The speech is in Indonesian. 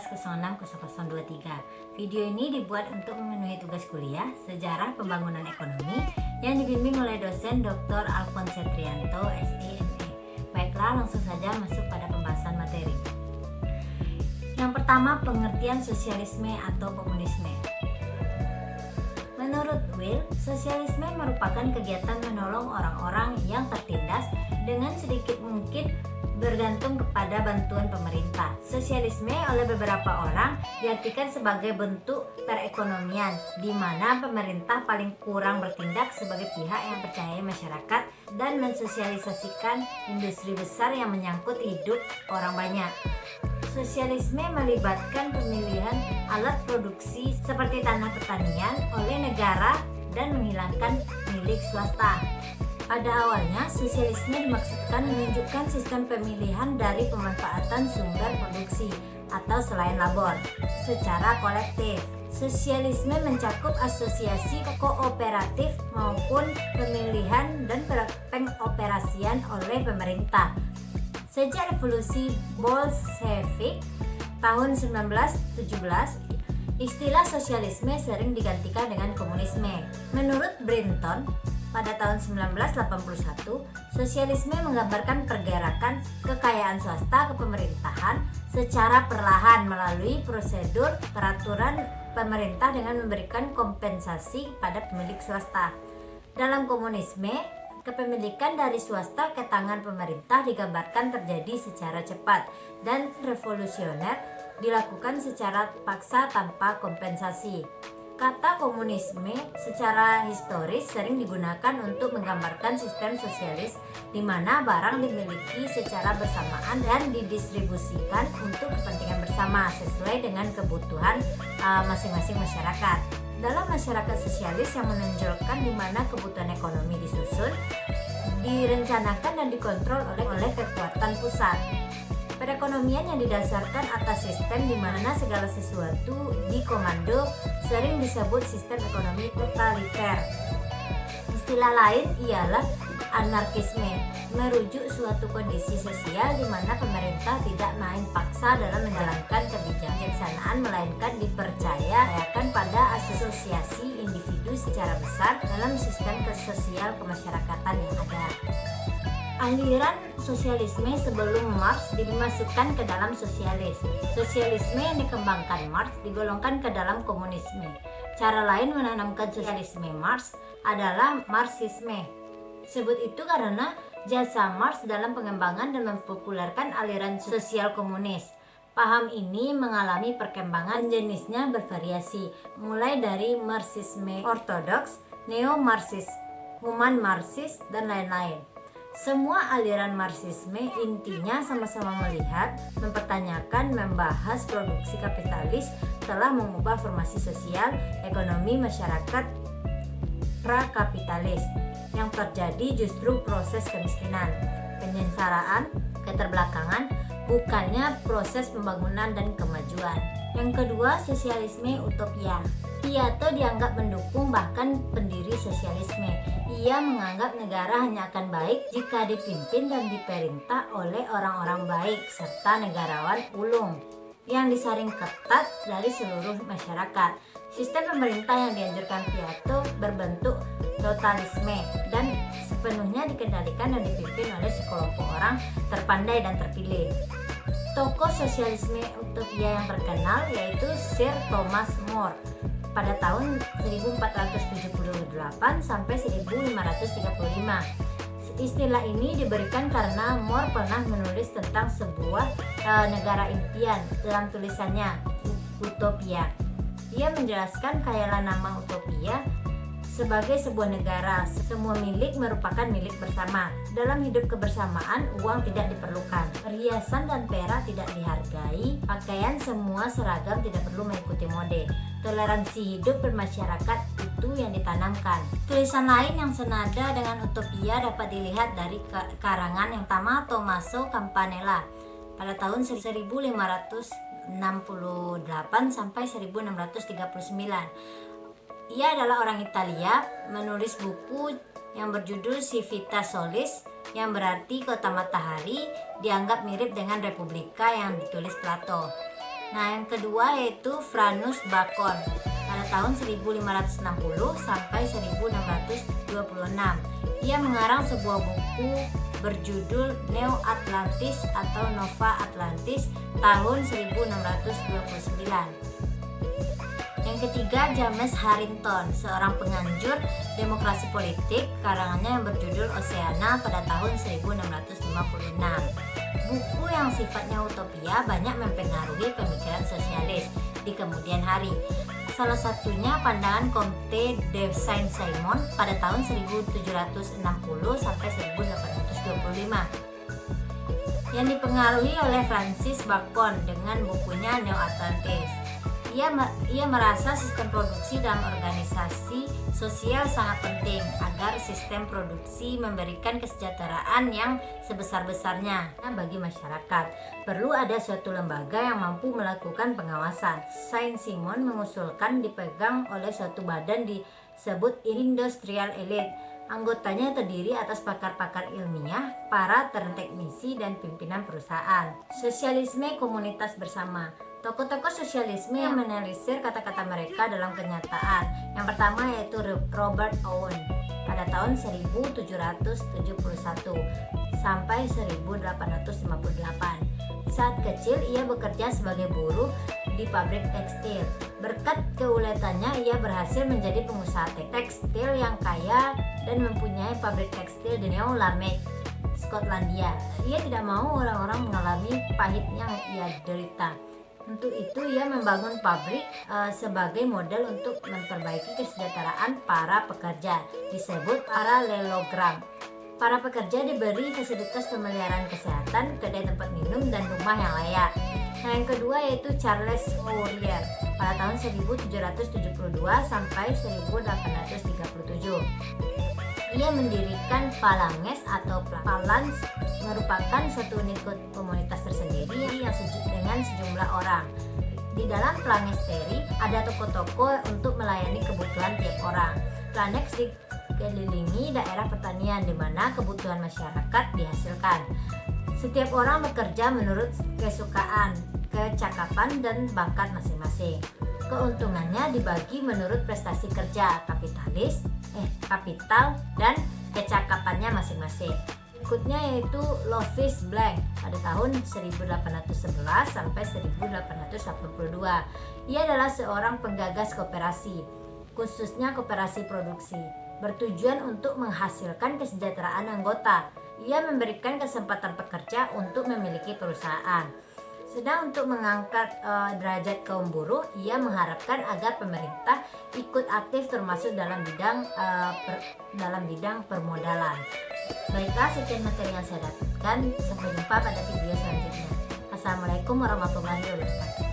1906-0023. Video ini dibuat untuk memenuhi tugas kuliah Sejarah Pembangunan Ekonomi yang dibimbing oleh dosen Dr. Alphonse Trianto, SEME. Baiklah, langsung saja masuk pada pembahasan materi. Yang pertama, pengertian sosialisme atau komunisme. Menurut Will, sosialisme merupakan kegiatan menolong orang-orang yang tertindas dengan sedikit mungkin bergantung kepada bantuan pemerintah. Sosialisme oleh beberapa orang diartikan sebagai bentuk perekonomian di mana pemerintah paling kurang bertindak sebagai pihak yang percaya masyarakat dan mensosialisasikan industri besar yang menyangkut hidup orang banyak. Sosialisme melibatkan pemilihan alat produksi seperti tanah pertanian oleh negara dan menghilangkan milik swasta. Pada awalnya, sosialisme dimaksudkan menunjukkan sistem pemilihan dari pemanfaatan sumber produksi atau selain labor secara kolektif. Sosialisme mencakup asosiasi kooperatif maupun pemilihan dan pengoperasian oleh pemerintah. Sejak revolusi Bolshevik tahun 1917, istilah sosialisme sering digantikan dengan komunisme. Menurut Brinton, pada tahun 1981, sosialisme menggambarkan pergerakan kekayaan swasta ke pemerintahan secara perlahan melalui prosedur peraturan pemerintah dengan memberikan kompensasi pada pemilik swasta. Dalam komunisme, kepemilikan dari swasta ke tangan pemerintah digambarkan terjadi secara cepat dan revolusioner, dilakukan secara paksa tanpa kompensasi. Kata komunisme secara historis sering digunakan untuk menggambarkan sistem sosialis di mana barang dimiliki secara bersamaan dan didistribusikan untuk kepentingan bersama sesuai dengan kebutuhan masing-masing masyarakat. Dalam masyarakat sosialis yang menonjolkan di mana kebutuhan ekonomi disusun, direncanakan dan dikontrol oleh kekuatan pusat. Perekonomian yang didasarkan atas sistem di mana segala sesuatu dikomando sering disebut sistem ekonomi totaliter. Istilah lain ialah anarkisme, merujuk suatu kondisi sosial di mana pemerintah tidak main paksa dalam menjalankan kebijaksanaan melainkan dipercayakan pada asosiasi individu secara besar dalam sistem sosial kemasyarakatan yang ada. Aliran sosialisme sebelum Marx dimasukkan ke dalam sosialis. Sosialisme yang dikembangkan Marx digolongkan ke dalam komunisme. Cara lain menanamkan sosialisme Marx adalah Marxisme. Sebut itu karena jasa Marx dalam pengembangan dan mempopulerkan aliran sosial komunis. Paham ini mengalami perkembangan jenisnya bervariasi, mulai dari Marxisme ortodoks, neo-Marxis, human Marxis, dan lain-lain. Semua aliran Marxisme intinya sama-sama melihat, mempertanyakan, membahas produksi kapitalis telah mengubah formasi sosial, ekonomi masyarakat prakapitalis. Yang terjadi justru proses kemiskinan, penyengsaraan, keterbelakangan, bukannya proses pembangunan dan kemajuan. Yang kedua, sosialisme utopia. Piato dianggap mendukung bahkan pendiri sosialisme. Ia menganggap negara hanya akan baik jika dipimpin dan diperintah oleh orang-orang baik serta negarawan ulung yang disaring ketat dari seluruh masyarakat. Sistem pemerintah yang dianjurkan Piato berbentuk totalisme dan sepenuhnya dikendalikan dan dipimpin oleh sekelompok orang terpandai dan terpilih. Tokoh sosialisme utopia yang terkenal yaitu Sir Thomas More pada tahun 1478 sampai 1535. Istilah ini diberikan karena More pernah menulis tentang sebuah negara impian dalam tulisannya Utopia. Ia menjelaskan khayalan nama utopia sebagai sebuah negara, semua milik merupakan milik bersama. Dalam hidup kebersamaan, uang tidak diperlukan, perhiasan dan perak tidak dihargai, pakaian semua seragam tidak perlu mengikuti mode. Toleransi hidup bermasyarakat itu yang ditanamkan. Tulisan lain yang senada dengan utopia dapat dilihat dari karangan yang pertama Tommaso Campanella pada tahun 1568 sampai 1639. Ia adalah orang Italia, menulis buku yang berjudul Civitas Solis, yang berarti kota matahari, dianggap mirip dengan Republika yang ditulis Plato. Nah, yang kedua yaitu Franus Bacon pada tahun 1560 sampai 1626. Ia mengarang sebuah buku berjudul Neo Atlantis atau Nova Atlantis tahun 1629. Yang ketiga, James Harrington, seorang penganjur demokrasi politik, karangannya yang berjudul Oceana pada tahun 1656. Buku yang sifatnya utopia banyak mempengaruhi pemikiran sosialis di kemudian hari. Salah satunya pandangan Comte de Saint-Simon pada tahun 1760 sampai 1825 yang dipengaruhi oleh Francis Bacon dengan bukunya Neo Atlantis. Ia merasa sistem produksi dalam organisasi sosial sangat penting agar sistem produksi memberikan kesejahteraan yang sebesar-besarnya bagi masyarakat. Perlu ada suatu lembaga yang mampu melakukan pengawasan. Saint-Simon mengusulkan dipegang oleh suatu badan disebut Industrial Elite. Anggotanya terdiri atas pakar-pakar ilmiah, para teknisi, dan pimpinan perusahaan. Sosialisme komunitas bersama. Tokoh-tokoh sosialisme yang menelisir kata-kata mereka dalam kenyataan. Yang pertama yaitu Robert Owen pada tahun 1771 sampai 1858. Saat kecil ia bekerja sebagai buruh di pabrik tekstil. Berkat keuletannya ia berhasil menjadi pengusaha tekstil yang kaya dan mempunyai pabrik tekstil di Neo-Lamek, Skotlandia. Ia tidak mau orang-orang mengalami pahit yang ia derita. Untuk itu ia membangun pabrik sebagai model untuk memperbaiki kesejahteraan para pekerja, disebut paralelogram. Para pekerja diberi fasilitas pemeliharaan kesehatan, kedai tempat minum, dan rumah yang layak. Nah, yang kedua yaitu Charles Fourier pada tahun 1772 sampai 1837. Ia mendirikan Phalanges atau Phalanx, merupakan suatu unit komunitas tersendiri yang dengan sejumlah orang. Di dalam Phalanges ada toko-toko untuk melayani kebutuhan tiap orang. Phalanges dikelilingi daerah pertanian di mana kebutuhan masyarakat dihasilkan. Setiap orang bekerja menurut kesukaan, kecakapan, dan bakat masing-masing. Keuntungannya dibagi menurut prestasi kerja, kapital, dan kecakapannya masing-masing. Berikutnya yaitu Louis Blanc pada tahun 1811 sampai 1882. Ia adalah seorang penggagas koperasi, khususnya koperasi produksi, bertujuan untuk menghasilkan kesejahteraan anggota. Ia memberikan kesempatan pekerja untuk memiliki perusahaan. Sedang untuk mengangkat derajat kaum buruh, ia mengharapkan agar pemerintah ikut aktif termasuk dalam bidang permodalan. Baiklah, sekian materi yang saya dapatkan. Sampai jumpa pada video selanjutnya. Assalamualaikum warahmatullahi wabarakatuh.